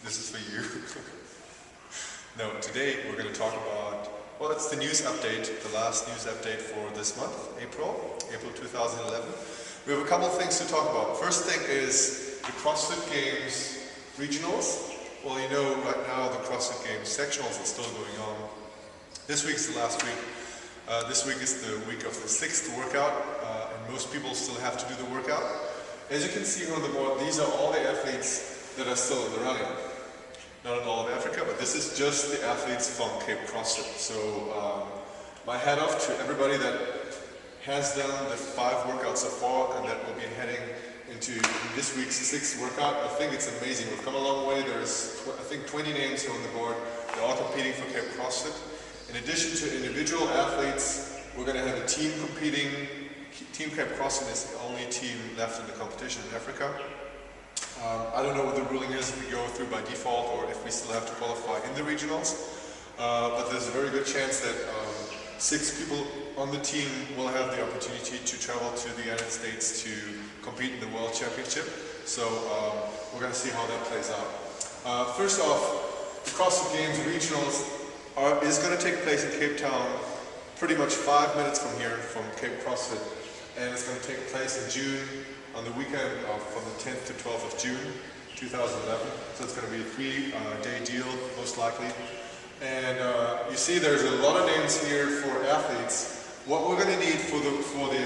This is for you. No, today we're going to talk about, well, it's the news update, the last news update for this month, April 2011. We have a couple of things to talk about. First thing is the CrossFit Games regionals. Well, you know, right now the CrossFit Games sectionals are still going on. This week is the last week. This week is the week of the 6th workout, and most people still have to do the workout. As you can see here on the board, these are all the athletes that are still in the running. Not in all of Africa, but this is just the athletes from Cape CrossFit. So my hat off to everybody that has done the 5 workouts so far and that will be heading into this week's 6th workout. I think it's amazing. We've come a long way. There's, I think, 20 names here on the board. They're all competing for Cape CrossFit. In addition to individual athletes, we're going to have a team competing. Team Cape CrossFit is the only team left in the competition in Africa. I don't know what the ruling is, if we go through by default or if we still have to qualify in the regionals. But there's a very good chance that 6 people on the team will have the opportunity to travel to the United States to compete in the World Championship. So we're going to see how that plays out. First off, the CrossFit Games regionals is going to take place in Cape Town pretty much 5 minutes from here, from Cape CrossFit. And it's going to take place in June, on the weekend from the 10th to 12th of June 2011. So it's going to be a 3-day deal, most likely. And you see there's a lot of names here for athletes. What we're going to need for the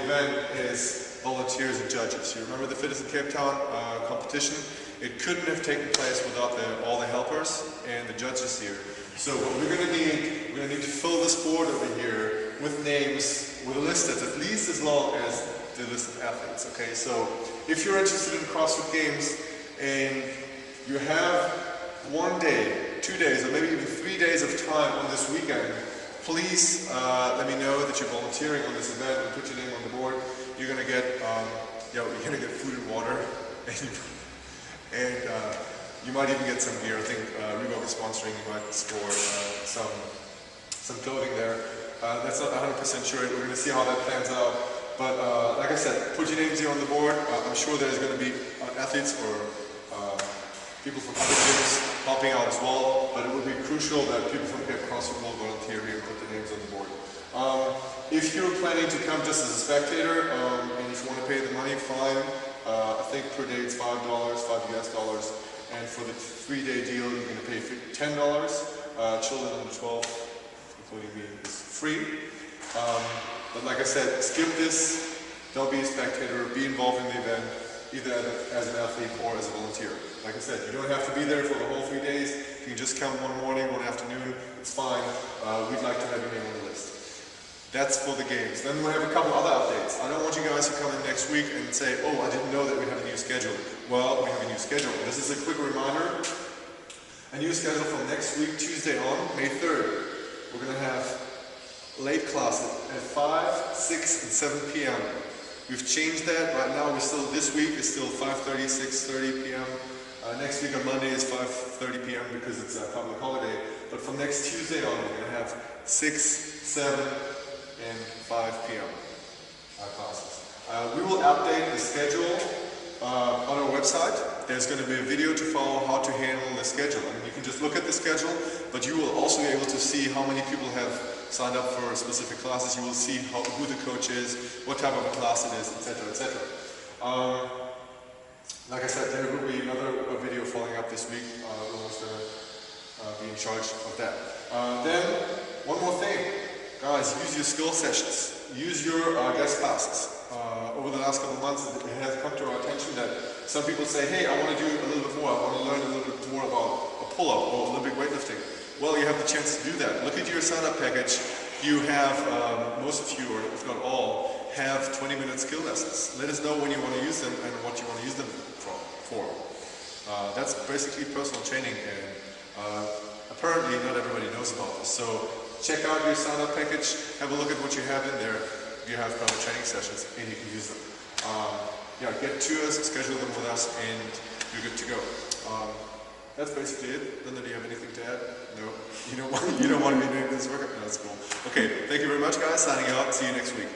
event is volunteers and judges. You remember the Fitness in Cape Town competition? It couldn't have taken place without all the helpers and the judges here. So what we're going to need to fill this board over here with names, with a list that's at least as long as the list of athletes. Okay, so if you're interested in CrossFit Games and you have 1 day, 2 days, or maybe even 3 days of time on this weekend, please let me know that you're volunteering on this event and put your name on the board. You're going to get, you're going to get food and water, and you might even get some gear. I think Reebok is sponsoring. You might score some clothing there. That's not 100% sure. We're going to see how that plans out. But like I said, put your names here on the board. I'm sure there's going to be athletes or people from other gyms helping out as well. But it would be crucial that people from Cape CrossFit will volunteer here and put their names on the board. If you're planning to come just as a spectator, and if you want to pay the money, fine. I think per day it's $5 US. And for the 3-day deal, you're going to pay $10. Children under 12, including me, is free. But like I said, skip this, don't be a spectator, be involved in the event, either as an athlete or as a volunteer. Like I said, you don't have to be there for the whole 3 days. You can just come one morning, one afternoon, it's fine. We'd like to have your name on the list. That's for the games. Then we'll have a couple other updates. I don't want you guys to come in next week and say, oh, I didn't know that we have a new schedule. Well, we have a new schedule. This is a quick reminder. A new schedule from next week, Tuesday on, May 3rd. We're going to have late classes at 5, 6, and 7 p.m. We've changed that. Right now, this week is still 5:30, 6:30 p.m. Next week on Monday is 5:30 p.m. because it's a public holiday. But from next Tuesday on, we're going to have 6, 7, and 5 p.m. Classes. We will update the schedule on our website. There's going to be a video to follow how to handle the schedule. I mean, you can just look at the schedule, but you will also be able to see how many people have signed up for specific classes. You will see who the coach is, what type of a class it is, etc., etc. Like I said, there will be another video following up this week. We'll be in charge of that. Then, one more thing. Guys, use your skill sessions. Use your guest classes. Over the last couple of months, it has come to our attention that some people say, hey, I want to do a little bit more. I want to learn a little bit more about a pull-up or Olympic weightlifting. Well, you have the chance to do that. Look at your sign-up package. You have, most of you, or if not all, have 20-minute skill lessons. Let us know when you want to use them and what you want to use them for. That's basically personal training, and apparently not everybody knows about this. So check out your sign-up package. Have a look at what you have in there. You have private training sessions, and you can use them. Yeah, get to us, schedule them with us, and you're good to go. That's basically it. Linda, do you have anything to add? No? You don't want to be doing this workout? No, that's cool. Okay, thank you very much, guys. Signing out. See you next week.